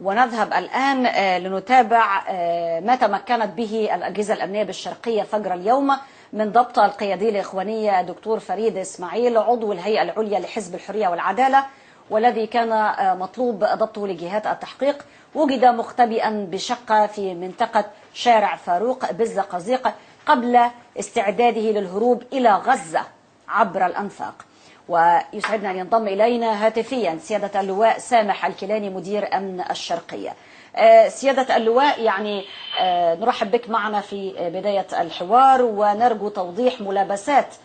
ونذهب الآن لنتابع ما تمكنت به الأجهزة الأمنية بالشرقية فجر اليوم من ضبط القيادي الإخواني الدكتور فريد إسماعيل عضو الهيئة العليا لحزب الحرية والعدالة، والذي كان مطلوب ضبطه لجهات التحقيق. وجد مختبئا بشقة في منطقة شارع فاروق بالزقازيق قبل استعداده للهروب إلى غزة عبر الأنفاق. ويسعدنا أن ينضم إلينا هاتفيا سيادة اللواء سامح الكيلاني مدير أمن الشرقية. سيادة اللواء، يعني نرحب بك معنا في بداية الحوار ونرجو توضيح ملابسات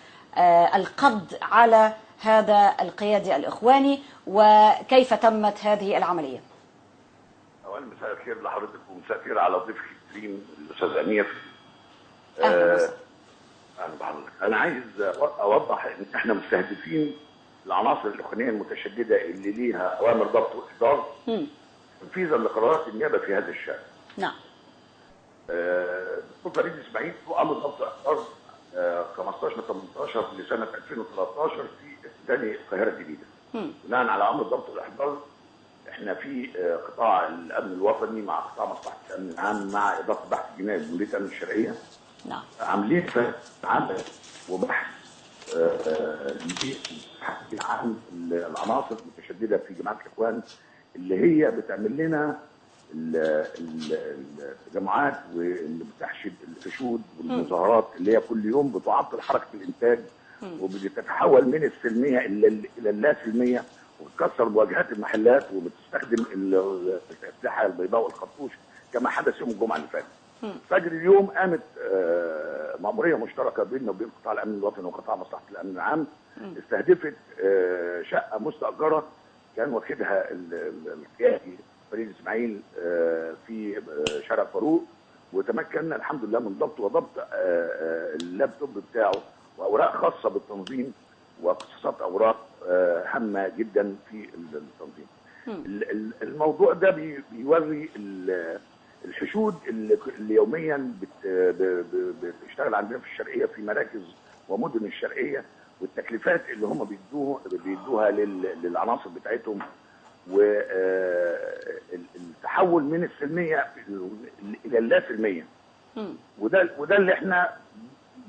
القبض على هذا القيادي الإخواني وكيف تمت هذه العملية. أولا مساء الخير لحضرتك ومساء الخير على ضيفك الكريم الأستاذ أمير. أهلا وسهلا. أهلا بحضرتك. أنا عايز أوضح إن إحنا مستهدفين العناصر الإخوانية المتشددة اللي ليها أوامر ضبط وإحضار تنفيذا لقرارات النيابة في هذا الشأن. نعم. دكتور فريد إسماعيل له أمر ضبط وإحضار 15/18 لسنة 2013 في استثناء القاهرة الجديدة. بناء على أمر ضبط والإحضار احنا في قطاع الامن الوطني مع قطاع مصلحه الامن العام مع اضافه بحث جنائي بمديريه الامن الشرعيه. نعم. عاملين عمل وبحث عن العناصر المتشدده في جماعه الاخوان اللي هي بتعمل لنا الجماعات واللي بتحشد الحشود والمظاهرات اللي هي كل يوم بتعطل حركه الانتاج وبتتحول من السلميه الى اللا سلميه وبتكسر مواجهات المحلات وبتستخدم الاسلحه البيضاء والخرطوش كما حدث يوم الجمعه اللي فاتت. فجر اليوم قامت مأموريه مشتركه بيننا وبين قطاع الامن الوطني وقطاع مصلحه الامن العام استهدفت شقه مستاجره كان واخدها القيادي فريد اسماعيل في شارع فاروق، وتمكنا الحمد لله من ضبط وضبط اللابتوب بتاعه واوراق خاصه بالتنظيم واقتصاد اوراق هامه جدا في التنظيم. الموضوع ده بيوري الحشود اللي يوميا بتشتغل عندنا في الشرقيه في مراكز ومدن الشرقيه والتكليفات اللي هم بيدوها للعناصر بتاعتهم والتحول من السلميه الى اللا سلميه. وده اللي احنا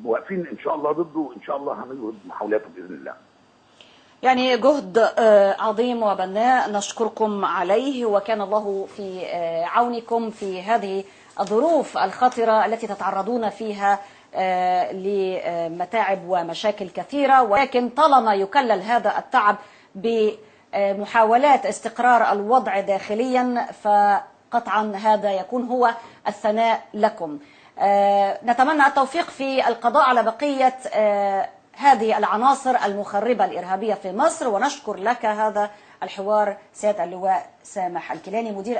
واقفين ان شاء الله ضده وان شاء الله هنجهد محاولاته باذن الله. يعني جهد عظيم وبناء نشكركم عليه، وكان الله في عونكم في هذه الظروف الخطرة التي تتعرضون فيها لمتاعب ومشاكل كثيرة، ولكن طالما يكلل هذا التعب بمحاولات استقرار الوضع داخليا فقطعا هذا يكون هو الثناء لكم. نتمنى التوفيق في القضاء على بقية هذه العناصر المخربة الإرهابية في مصر، ونشكر لك هذا الحوار سيادة اللواء سامح الكيلاني مدير